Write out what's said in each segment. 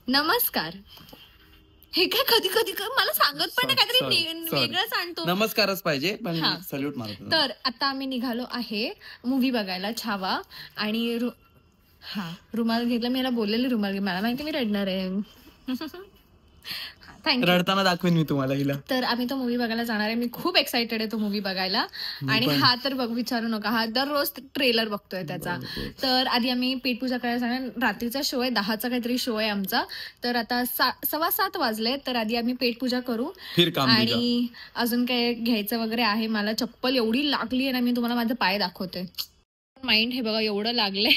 नमस्कार. हे काय कधी कधी मला सांगत पण नाही, काहीतरी वेगळं सांगतो. नमस्कारच पाहिजे पण सल्यूट मारतो. तर आता आम्ही निघालो आहे मूवी बघायला छावा. आणि रुमाल घेतला. मी याला बोललेली रुमाल घे, मला माहिती मी रडणार आहे. रडताना दाखवेन मी तुम्हाला हिला. तर आम्ही तो मूवी बघायला जाणार आहे. मी खूप एक्साइटेड आहे तो मूवी बघायला. आणि हा तर विचारू नका, हा दररोज ट्रेलर बघतोय त्याचा. तर आधी आम्ही पेटपूजा करायला जाणार. रात्रीचा शो आहे, 10चा काहीतरी शो आहे आमचा. तर आता 7:15 वाजले. तर आधी आम्ही पेटपूजा करू आणि अजून काय घ्यायचं वगैरे आहे. मला चप्पल एवढी लागली आहे ना, मी तुम्हाला माझे पाय दाखवते. माइंड हे बघा एवढं लागलंय,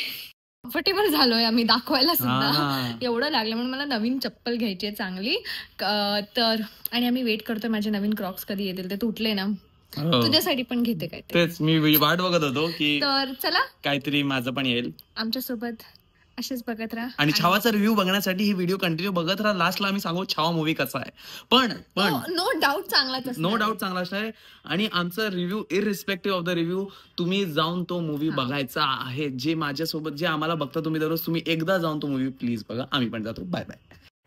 कम्फर्टेबल झालोय आम्ही दाखवायला सुद्धा, एवढं लागलं म्हणून मला नवीन चप्पल घ्यायची आहे चांगली. तर आणि आम्ही वेट करतोय माझे नवीन क्रॉक्स कधी येतील. ते तुटले ना, तुझ्यासाठी पण घेते काय. तेच मी वाट बघत होतो की तर चला काहीतरी माझं पण येईल आमच्यासोबत. असेच बघत राहा आणि छावाचा रिव्ह्यू बघण्यासाठी ही व्हिडिओ कंटिन्यू बघत राहा. लास्टला आम्ही सांगू छावा मूवी कसा आहे. पण नो डाऊट चांगला असणार आहे. आणि आमचा रिव्ह्यू इररिस्पेक्टिव्ह ऑफ द रिव्ह्यू, तुम्ही जाऊन तो मूवी बघायचा आहे. जे माझ्यासोबत जे आम्हाला बघता तुम्ही दररोज, तुम्ही एकदा जाऊन तो मूवी प्लीज बघा. आम्ही पण जातो. Bye bye.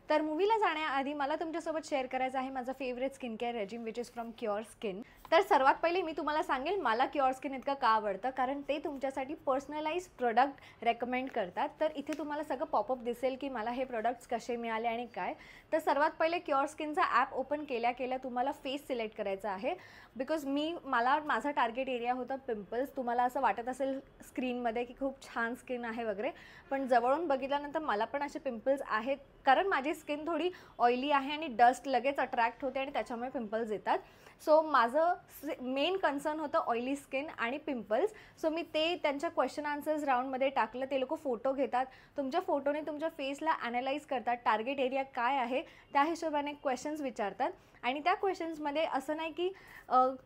तर मूवीला जाण्याआधी मला तुमच्यासोबत शेअर करायचं आहे माझा favourite skin care regime which is from Cureskin. तर सर्वात पहिले मी तुम्हाला सांगेल मला क्युअर स्किन इतकं का आवडतं, कारण ते तुमच्यासाठी पर्सनलाइज प्रोडक्ट रेकमेंड करतात. तर इथे तुम्हाला सगळं पॉपअप दिसेल की मला हे प्रोडक्ट्स कसे मिळाले आणि काय. तर सर्वात पहिले क्युअर स्किनचा ॲप ओपन केल्या तुम्हाला फेस सिलेक्ट करायचा आहे. बिकॉज माझा टार्गेट एरिया होता पिंपल्स. तुम्हाला असं वाटत असेल स्क्रीनमध्ये की खूप छान स्किन आहे वगैरे, पण जवळून बघितल्यानंतर मला पण असे पिंपल्स आहेत, कारण माझी स्किन थोडी ऑइली आहे आणि डस्ट लगेच अट्रॅक्ट होते आणि त्याच्यामुळे पिंपल्स येतात. सो माझं मेन कन्सर्न होतं ऑइली स्किन आणि पिंपल्स. सो मी ते त्यांच्या क्वेश्चन आन्सर्स राऊंडमध्ये टाकलं. ते लोक फोटो घेतात, तुमच्या फोटोने तुमच्या फेसला ॲनालाइज करतात, टार्गेट एरिया काय आहे त्या हिशोबाने क्वेश्चन्स विचारतात. आणि त्या क्वेश्चन्समध्ये असं नाही की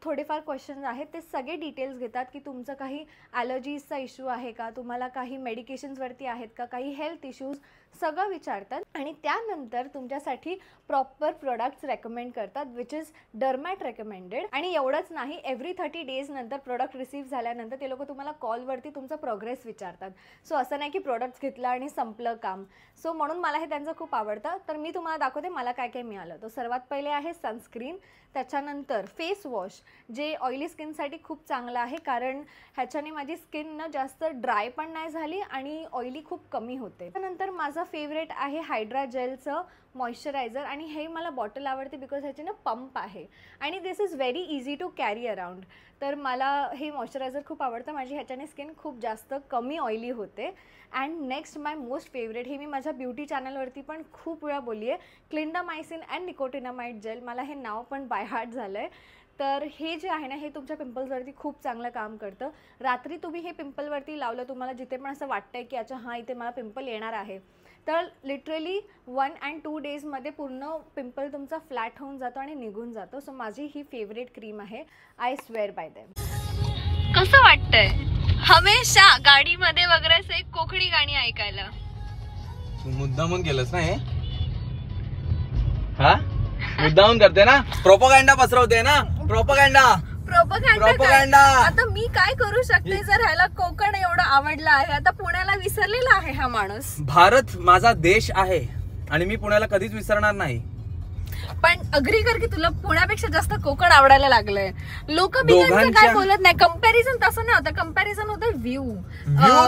थोडेफार क्वेश्चन्स आहेत, ते सगळे डिटेल्स घेतात की तुमचं काही ॲलर्जीजचा इश्यू आहे का, तुम्हाला काही मेडिकेशन्सवरती आहेत का, काही हेल्थ इश्यूज, सगळं विचारतात. आणि त्यानंतर तुमच्यासाठी प्रॉपर प्रोडक्ट्स रेकमेंड करतात विच इज डर्मॅट रेकमेंडेड. आणि एवढंच नाही, एव्हरी 30 डेज नंतर प्रोडक्ट रिसीव्ह झाल्यानंतर ते लोक तुम्हाला कॉलवरती तुमचा प्रोग्रेस विचारतात. सो असं नाही की प्रोडक्ट्स घेतलं आणि संपलं काम. सो म्हणून मला हे त्यांचं खूप आवडतं. तर मी तुम्हाला दाखवते मला काय काय मिळालं. तो सर्वात पहिले आहे सनस्क्रीन, त्याच्यानंतर फेस वॉश जे ऑइली स्किनसाठी खूप चांगलं आहे, कारण ह्याच्याने माझी स्किन ना जास्त ड्राय पण नाही झाली आणि ऑइली खूप कमी होते. त्यानंतर माझं फेवरेट आहे हायड्रा जेलचं मॉइश्चरायझर. आणि हे मला बॉटल आवडते बिकॉज ह्याचे ना पंप आहे आणि this is very easy to carry around. तर मला हे मॉइश्चरायझर खूप आवडतं. माझी ह्याच्याने स्किन खूप जास्त कमी ऑइली होते. And next my most favourite, हे मी माझ्या ब्युटी चॅनलवरती पण खूप वेळा बोलली आहे, क्लिंडामायसिन अँड निकोटिनामाइड जेल. मला हे नाव पण बाय हार्ट झालं आहे. तर हे जे आहे ना, हे तुमच्या पिंपल्सवरती खूप चांगलं काम करतं. रात्री तुम्ही हे पिंपलवरती लावलं, तुम्हाला जिथे पण असं वाटतंय की अच्छा इथे मला पिंपल येणार आहे, तर लिटरली 1 and 2 डेजमध्ये पूर्ण पिंपल तुमचा फ्लॅट होऊन जातो आणि निघून जातो. सो माझी ही फेवरेट क्रीम आहे. I swear bye them. कसं वाटतंय हमेशा गाडीमध्ये वगैरे असं एक कोकणी गाणी ऐकायला? मुद्दामून केलंस ना हे? मुद्दामून करते ना, प्रोपगंडा पसरवते ना, प्रोपगंडा. आता मी काय करू शकते जर ह्याला कोकण एवढं आवडलं आहे. आता पुण्याला विसरलेला आहे हा माणूस. भारत माझा देश आहे आणि मी पुण्याला कधीच विसरणार नाही. पण अग्री कर की तुला पुण्यापेक्षा जास्त कोकण आवडायला लागलंय. लोक काय बोलत नाही, कंपॅरिझन तसं नाही होतं. कंपॅरिझन होतं व्ह्यू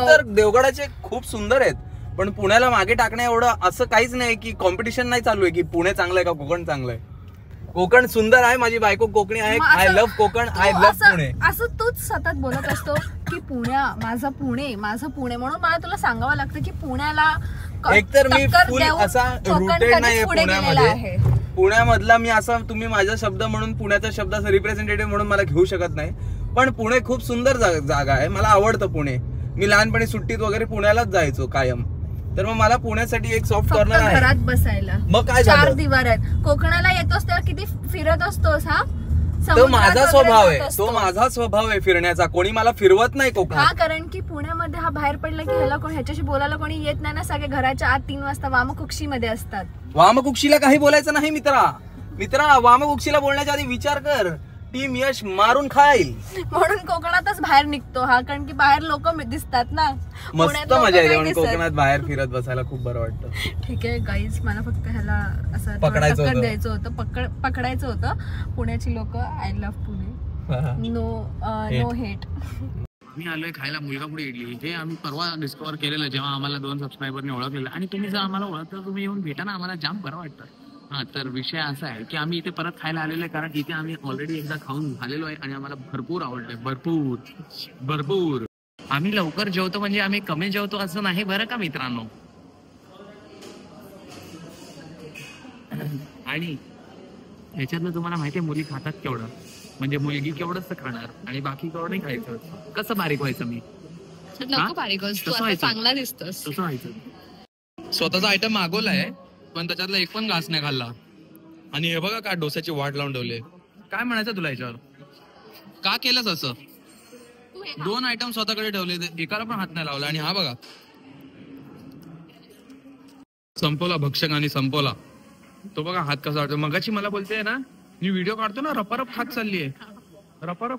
तर देवगडाचे खूप सुंदर आहेत, पण पुण्याला मागे टाकण्या एवढं असं काहीच नाही की कॉम्पिटिशन नाही चालू आहे की पुणे चांगलं आहे का कोकण चांगलं आहे. कोकण सुंदर आहे, माझी बायको कोकणी आहे. I love Konkan, I love Pune. असं तूच सतत बोलत असतो की माझं पुणे म्हणून मला तुला सांगावं लागतं की पुण्याला एकतर मी फुल असा रुटेड नाहीये पुण्यामध्ये. पुण्यामधला मी असा तुम्ही माझा शब्द म्हणून पुण्याचा शब्द रिप्रेझेंटेटिव्ह म्हणून मला घेऊ शकत नाही. पण पुणे खूप सुंदर जागा आहे, मला आवडतं पुणे. मी लहानपणी सुट्टीत वगैरे पुण्यालाच जायचो कायम. तर मग मला पुण्यासाठी एक सॉफ्ट कॉर्नर आहे घरात बसायला. मग काय 4 दिवार आहेत. कोकणाला येतोस तेव्हा किती फिरत असतोस? तो माझा स्वभाव आहे फिरण्याचा. कोणी मला फिरवत नाही कोकणात. कारण की पुण्यामध्ये बाहेर पडला की ह्याच्याशी बोलायला कोणी येत नाही ना. सगळे घराच्या आत 3 वाजता वामकुक्षी मध्ये असतात. वामकुक्षीला काही बोलायचं नाही मित्रा. वामकुक्षीला बोलण्याच्या आधी विचार कर टीम यश मारून खाईल. म्हणून कोकणातच बाहेर निघतो हा, कारण की बाहेर लोक दिसतात ना. मस्त मजा येते म्हणून कोकणात बाहेर फिरत बसायला खूप बरं वाटतं. ठीक आहे गाईज, मला फक्त ह्याला असं पकडायचं टक्कर होतं. द्यायचं होतं, पकडायचं होतं. पुण्याची लोक I love Pune, no hate. आम्ही आलोय खायला मुलगापुडी इडली. हे आम्ही परवा डिस्कवर केलेलं जेव्हा आम्हाला 2 सबस्क्रायबरने ओळखलेलं, आणि तुम्ही जर आम्हाला ओळखता तुम्ही येऊन भेटा ना, आम्हाला जाम बरं वाटतं. हा, तर विषय असा आहे की आम्ही इथे परत खायला आलेलो आहे, कारण इथे आम्ही ऑलरेडी एकदा खाऊन झालेलो आहे आणि आम्हाला भरपूर आवडलंय. भरपूर. आम्ही लवकर जेवतो म्हणजे आम्ही कमी जेवतो असं नाही बरं का मित्रांनो. आणि ह्याच्यातलं तुम्हाला माहितीये मुली खातात केवढं, म्हणजे मुलगी केवढंच खाणार आणि बाकी केवढं नाही खायचं. कसं बारीक व्हायचं मी, नको बारीक होस, तू कसं आता व्हायचं? चांगला दिसतोस. तसं व्हायचं. स्वतःचा आयटम मागवलाय पण त्याच्यातला एक पण घास नाही खाल्ला. आणि हे बघा काय डोस्याची वाट लावून ठेवले. काय म्हणायचं तुला याच्यावर, का केलंस असं? 2 आयटम स्वतःकडे ठेवले, एकाला पण हात नाही लावला. आणि हा बघा संपवला भक्षक आणि संपवला तो. बघा हात कसा वाटतो. मगाची मला बोलते ना, मी व्हिडिओ काढतो ना, रपारप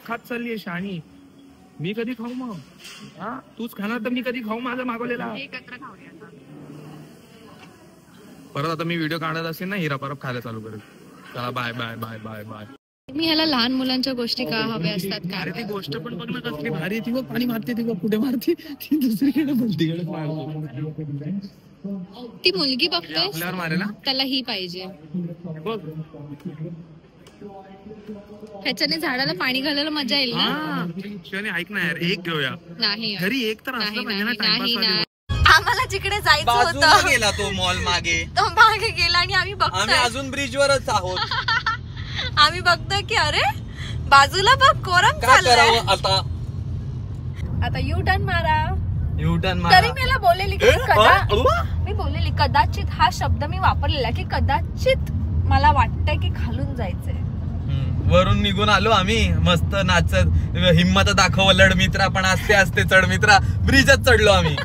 खात चाललीये शहाणी. मी कधी खाऊ मग? हा, तूच खाणार तर मी कधी खाऊ माझा मागवलेला? परत आता मी व्हिडिओ काढत असेल ना, ही रपारप खायला चालू करेल. चला bye bye bye bye bye. मी ह्याला लहान मुलांच्या गोष्टी का हव्या असतात अरे काय? ती गोष्ट पण बघ ना कसली भारी. ती बघ पाणी मारते, ती बघ कुठे मारते, ती दुसरीकडे बोलतीकडे मारते. ती मुलगी बघतोय आपल्यावर मारेल ना, त्याला ही पाहिजे. बघ. ह्याच्याने झाडाला पाणी घालायला मजा येईल ना. हा, शिवानी ऐक ना यार, एक घेऊया नाही घरी. एक तर असलं पाहिजे ना टाइमपास. आम्हाला जिकडे जायचं बाजूला होतं गेला तो मॉल मागे, तो मागे गेला आणि आम्ही आम्ही बघतोय अजून ब्रिज वरच आहोत. आम्ही बघतोय की अरे बाजूला बघ कोरम काय चाललंय. करावं आता यू टर्न मारा. युटर्न तरी मला बोललेली की मी बोललेली कदाचित हा शब्द मी वापरलेला की कदाचित मला वाटतंय की खालून जायचंय. वरून निघून आलो आम्ही मस्त नाचत, हिम्मत दाखव लढ मित्रा, पण असते असते चढ मित्रा. ब्रिजच चढलो आम्ही.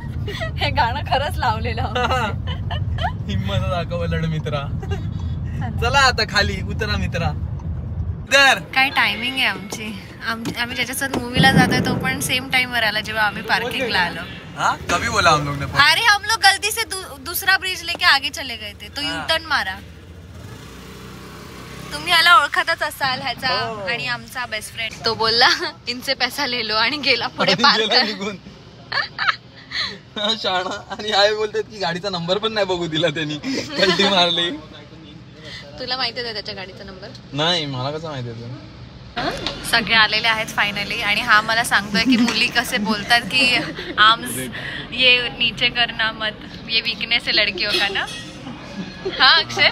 हे गाणं खरंच लावलेलं. हिम्मत दाखव लढ मित्रा. चला आता खाली उतरा मित्रा. तर काय टायमिंग आहे आमची. आम्ही ज्याच्यासोबत मूवीला जातोय तो पण सेम टाइम वर आला जेव्हा आम्ही पार्किंगला आलो. हाँ कभी बोला हम लोग ने? अरे हम लोग गलती से दूसरा ब्रिज लेके आगे चले गए थे, तो यू टर्न मारा. तुम्ही ह्याला ओळखतच असाल ह्याचा आणि आमचा बेस्ट फ्रेंड. तो बोलला इनसे पैसा ले लो आणि गेला पुढे पार्क निघून. शाणा. आणि आई बोलतात की गाडीचा नंबर पण नाही बघू दिला त्यांनी, कल्टी मारली. तुला माहिती आहे त्याच्या गाडीचा नंबर? नाही, मला कसं माहिती आहे? सगळे आलेले आहेत फायनली आणि हा मला सांगतोय की मुली कसे बोलतात की आर्म्स ये नीचे करना मत, ये वीकनेस है लड़कियों का ना. हा अक्षय,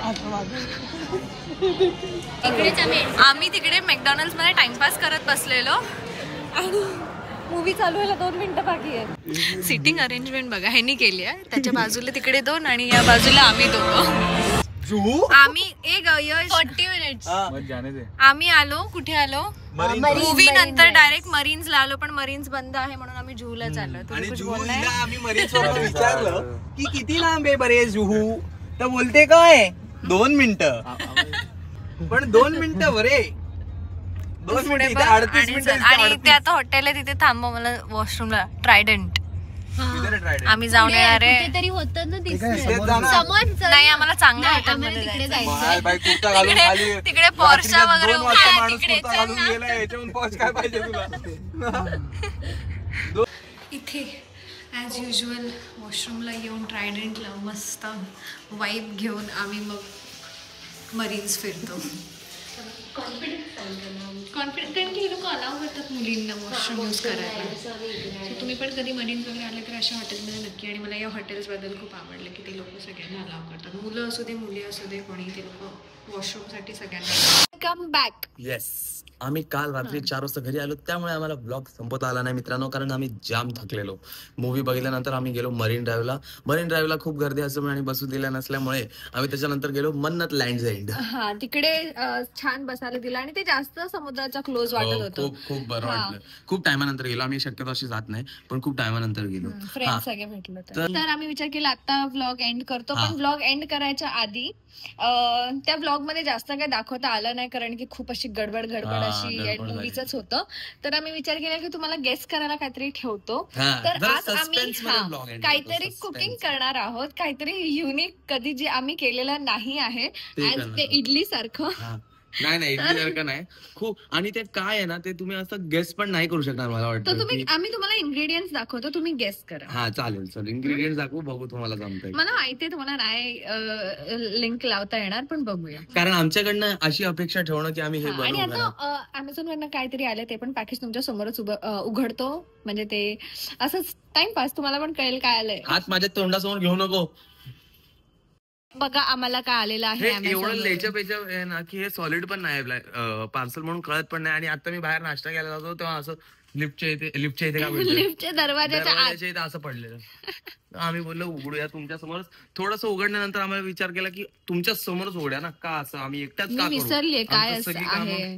आम्ही तिकडे मॅकडॉनल्ड्स मध्ये टाइमपास करत बसलेलो आणि मूवी चालू व्हायला 2 मिनिटं बाकी आहे. सिटिंग अरेंजमेंट बघा ह्यांनी केली आहे. त्याच्या बाजूला तिकडे 2 आणि या बाजूला आम्ही 2. आम्ही 40 मिनिट्स आम्ही आलो. कुठे आलो? मूवी नंतर डायरेक्ट मरीन्सला आलो, पण मरीन्स बंद आहे म्हणून आम्ही जुहूला चाललो. आणि जुहूला आम्ही मरीन्स वरून विचारलं की किती लांब आहे बरे जुहू, तर बोलते काय 2 मिनिटं. पण 2 मिनिटं बरे 2 मिनिटं 38 मिनिटं. आणि ते आता हॉटेल आहे तिथे थांबव मला वॉशरूमला. ट्रायडंट आम्ही जाऊन येणार आहे. तरी होतं ना नाही आम्हाला चांगल्या हॉटेलमध्ये तिकडे जायचं. तिकडे पोर्शा वगैरे इथे ॲज युजल वॉशरूमला येऊन ट्रायडंटला मस्त वाईब घेऊन आम्ही मग मरीन्स फिरतो. कॉन्फिडंट कारण की हे लोक अलाव करतात मुलींना वॉशरूम यूज करायला. सो तुम्ही पण कधी मरीन्स वगैरे आले तर अशा हॉटेलमध्ये नक्की. आणि मला या हॉटेल्सबद्दल खूप आवडलं की ते लोक सगळ्यांना अलाव करतात. मुलं असू दे मुली असू दे कोणी, ते लोक वॉशरूमसाठी सगळ्यांना. Come back. येस, आम्ही काल रात्री 4 वाजता घरी आलो, त्यामुळे आम्हाला ब्लॉग संपवता आला नाही मित्रांनो, कारण आम्ही जाम थकलेलो. मूवी बघितल्यानंतर आम्ही गेलो मरीन ड्राईव्हला. मरीन ड्राईव्हला खूप गर्दी असल्यामुळे आणि बसू दिल्या नसल्यामुळे आम्ही त्याच्यानंतर गेलो मन्नत लँड्स एंड. हा तिकडे छान बसायला दिलं आणि ते जास्त समुद्राचा क्लोज वाटत होतं. खूप खूप बरं वाटलं. खूप टायमानंतर गेलो आम्ही. शक्यतो अशी जात नाही पण खूप टायमानंतर गेलो. फ्रेंड सगळे भेटलो तर आम्ही विचार केला आता व्लॉग एंड करतो. पण व्लॉग एंड करायच्या आधी त्या व्लॉग मध्ये जास्त काही दाखवता आलं नाही कारण की खूप अशी गडबड अशी मूवीच होतं. तर आम्ही विचार केला की तुम्हाला गेस करायला काहीतरी ठेवतो. तर आज आम्ही काहीतरी कुकिंग करणार आहोत, काहीतरी युनिक, कधी जे आम्ही केलेलं नाही आहे. ते इडली सारखं नाही इडली सारखं नाही खूप. आणि ते काय आहे ना, ते तुम्ही असं गेस पण नाही करू शकणार मला वाटतं. आम्ही तुम्हाला इन्ग्रेडियंट्स दाखवतो, तुम्ही गेस करा. हा चालेल इन्ग्रेडियंट्स दाखवू, बघू तुम्हाला जमतंय. मला माहितीये तुम्हाला नाही लिंक लावता येणार, पण बघूया. कारण आमच्याकडनं अशी अपेक्षा ठेवणं की आम्ही हे बनवू. आणि आता अमेझॉन वरनं काहीतरी आले, ते पण पॅकेज तुमच्या समोरच उघडतो. म्हणजे ते असंच टाइमपास, तुम्हाला पण कळेल काय आलंय. हात माझ्या तोंडासमोर घेऊ नको. बघा आम्हाला काय आलेलं आहे. एवढं लेच्या पेच्या आहे ना की हे सॉलिड पण नाही पार्सल म्हणून कळत पण नाही. आणि आता मी बाहेर नाश्ता केला जातो तेव्हा असं लिफ्टच्या इथे लिफ्टच्या दरवाजाच्या इथे असं पडलेलं. आम्ही बोललो उघडूया तुमच्या समोरच. थोडंसं उघडल्यानंतर आम्हाला विचार केला की तुमच्या समोरच उघड्या ना, का असं आम्ही एकट्याच का विसरले काय आहे.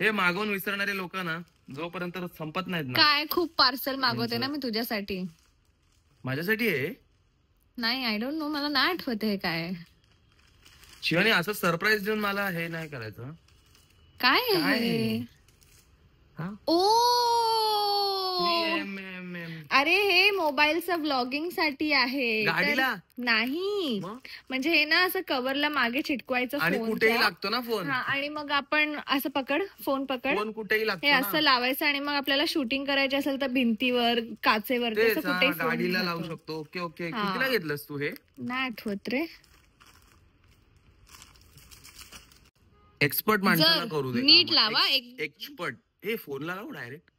हे मागवून विसरणारे लोक ना जोपर्यंत संपत नाहीत ना. काय खूप पार्सल मागवते ना मी तुझ्यासाठी. माझ्यासाठी आहे नाही, आय डोंट नो, मला नाही आठवत हे काय. शिवानी असं सरप्राईज देऊन मला हे नाही करायचं. काय ओ अरे हे मोबाईलचं व्लॉगिंग साठी आहे. गाडीला नाही, म्हणजे हे ना असं कव्हरला मागे चिटकवायचं आणि कुठेही लागतो ना फोन. आणि मग आपण असं फोन पकड कुठेही लागतो, हे असं लावायचं आणि मग आपल्याला शूटिंग करायची असेल तर भिंतीवर, काचेवर, कुठेही गाडीला लावू शकतो. Okay okay. कितीला घेतलंस तू हे? नाही आठवत रे. एक्सपर्ट माणसाला करू दे, नीट लावा. एक्सपर्ट. हे फोनला लावू डायरेक्ट.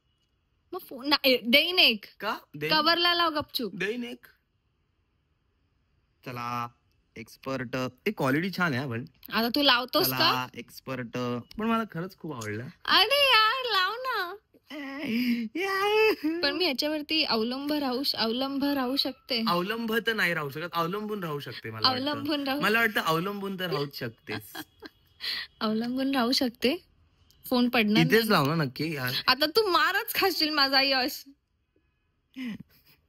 मग फोन देईन एक का कव्हरला लाव गपचूप. देईन एक. चला एक्सपर्ट. क्वालिटी छान आहे पण. आता तू लावतोस का? एक्सपर्ट पण मला खरंच खूप आवडलं. अरे यार लाव ना. पण मी ह्याच्यावरती अवलंब राहू शकते. अवलंब तर नाही राहू शकत, अवलंबून राहू शकते. मला वाटतं अवलंबून तर राहूच शकतेस. अवलंबून राहू शकते. फोन पडणार इथेच लाव ना नक्की. आता तू मारच खाशील माझा यश.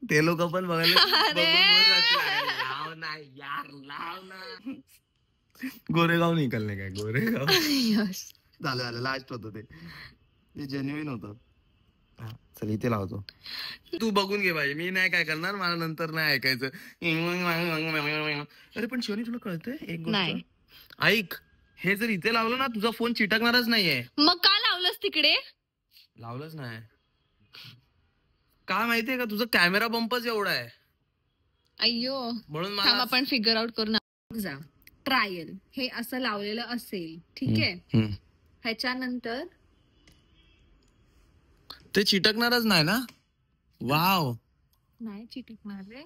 ते लोक पण बघायला लाव ना यार, लाव ना. गोरेगाव निकलने काय गोरेगाव. यश झालं लास्ट होतं ते जेन्युइन होतं. चल इथे लावतो. तू बघून घे भाई, मी नाही काय करणार, मला नंतर नाही ऐकायचं. अरे पण शिवानी तुला कळतंय एक गोष्ट? ऐक, हे जर इथे लावलं ना तुझा फोन चिटकणारच नाहीये. मग का लावलंस तिकडे? लावलंच नाही काय माहितीये का, तुझा कॅमेरा बंपच एवढा आहे. अय्यो, म्हणून आपण फिगर आउट करून जा. ट्रायल हे असं लावलेलं असेल, ठीक आहे. ह्याच्यानंतर ते चिटकणारच नाही ना. वाव, नाही चिटकणार रे.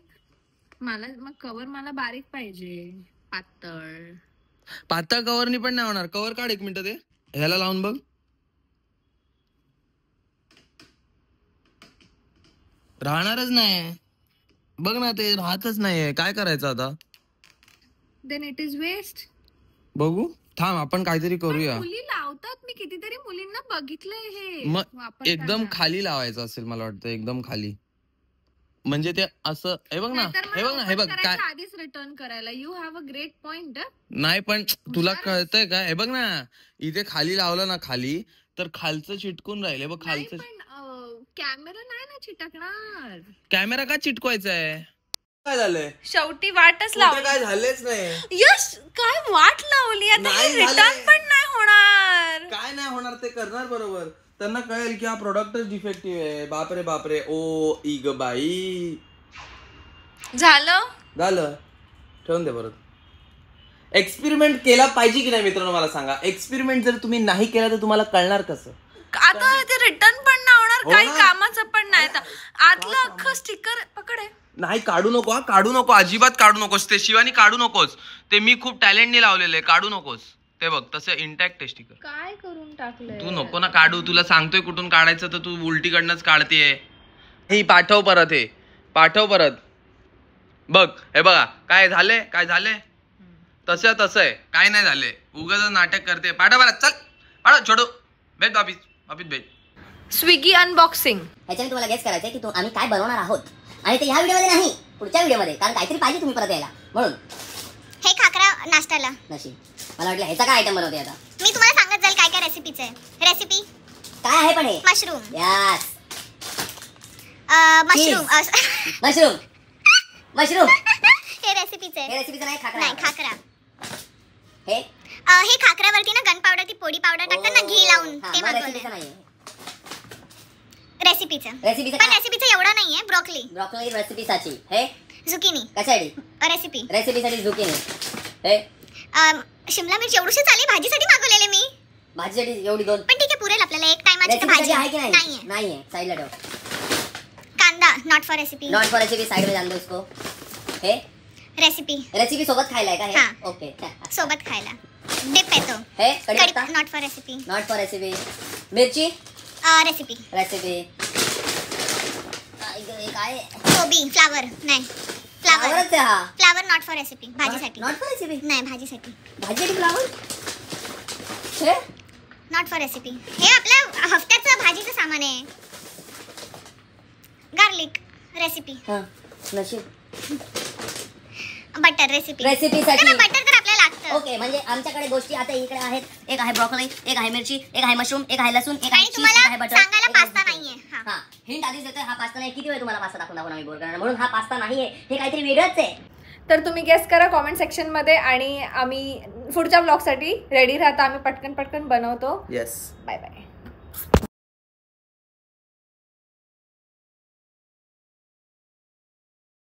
मला मग कव्हर मला बारीक पाहिजे, पातळ कव्हरनी पण नाही होणार. कव्हर काढ एक मिनिट, ते ह्याला लावून बघ. राहणारच नाही. बघ ना, ते राहतच नाहीये. काय करायचं आता? Then it is waste. बघू थांब, आपण काहीतरी करूया. मुली लावतात, मी कितीतरी मुलींना बघितलंय हे. मग एकदम खाली लावायचं असेल मला वाटतं, एकदम खाली. म्हणजे ते असं हे बघ ना, हे बघ काय आधीच रिटर्न करायला. You have a great point. नाही पण तुला कळतंय का? हे बघ ना, इथे खाली लावलं ना, खाली तर खालचं चिटकून राहिले बघ. खालचं कॅमेरा नाही ना चिटकणार. कॅमेरा का चिटकवायचा आहे? काय झालंय? शेवटी वाटच लावली. काय झालेच नाही. यश काय वाट लावली, आता रिटर्न पण नाही होणार. काय नाही होणार, ते करणार बरोबर. त्यांना कळेल की हा प्रोडक्टच डिफेक्टिव्ह आहे. बापरे बापरे. ओ इग बाई. झालं ठेवून दे परत. एक्सपेरिमेंट केला पाहिजे की नाही मित्रांनो, मला सांगा. एक्सपेरिमेंट जर तुम्ही नाही केला तर तुम्हाला कळणार कसं? आता ते रिटर्न पण नाही होणार, काही कामाचं पण नाही. आतलं अख्खं स्टिकर पकड आहे. नाही काढू नको, काढू नको, अजिबात काढू नकोस. ते शिवानी काढू नकोस. ते मी खूप टॅलेंटने लावलेले, काढू नकोस. ते बघ तसं इंटॅक्ट स्टिकर. काय करून टाकलंय? तू नको ना काढू. तुला सांगतोय कुठून काढायचं तर तू उलटीकडनंच काढतेय. हे पाठव परत. बघ हे बघा काय झाले. तसं आहे, काय नाही झाले. उगाच नाटक करते. पाठव परत. चल पाठव. छोडू भेट वापिस भेट. Swiggy unboxing. ह्याच्याने तुम्हाला गेस करायचंय की आम्ही काय बनवणार आहोत. आणि ते ह्या व्हिडिओमध्ये नाही, पुढच्या व्हिडिओमध्ये. कारण काहीतरी पाहिजे तुम्ही परत यायला म्हणून. हे खाकरा नाश्त्याला. नशीब मला वाटलं ह्याचा काय आयटम बनवते आता. मी तुम्हाला सांगत जाईल रेसिपीचं आहे. रेसिपी काय आहे पण हे? Mushroom. Yes. Mushroom. Mushroom. Mushroom. हे रेसिपीचं हे आहे. रेसिपीचं नाही, खाकरा. नाही, खाकरा. हे हे खाकऱ्यावरती ना गन पावडर, ती पोडी पावडर टाकतात ना घी लावून, हा, ते मग मागवलंय. रेसिपीचं नाहीये. रेसिपीचं. रेसिपीचं पण काय? रेसिपीचं एवढं नाहीये. ब्रोकली. ब्रॉकली रेसिपीसाठी. हे झुकिनी. कशासाठी? रेसिपी. रेसिपीसाठी झुकिनी. हे शिमला मिरची एवढीशी चाली, भाजीसाठी मागवलेले मी. भाजीसाठी एवढी 2. पण ठीक आहे, पुरेल आपल्याला एक टायमाची तर रेसिपीसाठी भाजी आहे की नाही? नाहीये. नाहीये. साईडला ठेव. कांदा not for recipe. Not for recipe, side में जान दो इसको. हे रेसिपी रेसिपी सोबत खायला आहे का हा. हे? ओके. सोबत खायला. डिप येतो. हे कढीपत्ता not for recipe. Not for recipe. मिरची रेसिपी. रेसिपी. काय कोबी फ्लावर नाही. फ्लावर. फ्लावरच आहे हा. Flower not for recipe. भाजीसाठी. Not for recipe. नाही, भाजीसाठी. भाजीसाठी फ्लावर. हे नॉट फॉर रेसिपी. हे आपल्या हफ्त्याचं भाजीचं सामान आहे. गार्लिक. रेसिपी. हा नशीब. बटर. रेसिपी. रेसिपीसाठी. बटर तर आपल्याला लागतं. ओके, म्हणजे आमच्याकडे गोष्टी आता इकडे आहेत. एक आहे ब्रॉकली, एक आहे मिरची, एक आहे मशरूम, एक आहे लसूण, एक आहे आणि चीज, तुम्हाला एक आहे बटर. सांगायला एक आहे पास्ता चिकन. नाहीये. हा. हा, हिंट आधीच देतोय, हा पास्ता नाही. किती वेळ तुम्हाला पास्ता दाखवून आम्ही बोर करणार, म्हणून हा पास्ता नाहीये, हे काहीतरी वेगळंच आहे. तर तुम्ही गेस करा कॉमेंट सेक्शनमध्ये आणि आम्ही पुढच्या ब्लॉगसाठी रेडी राहता. आम्ही पटकन बनवतो. येस. Bye bye.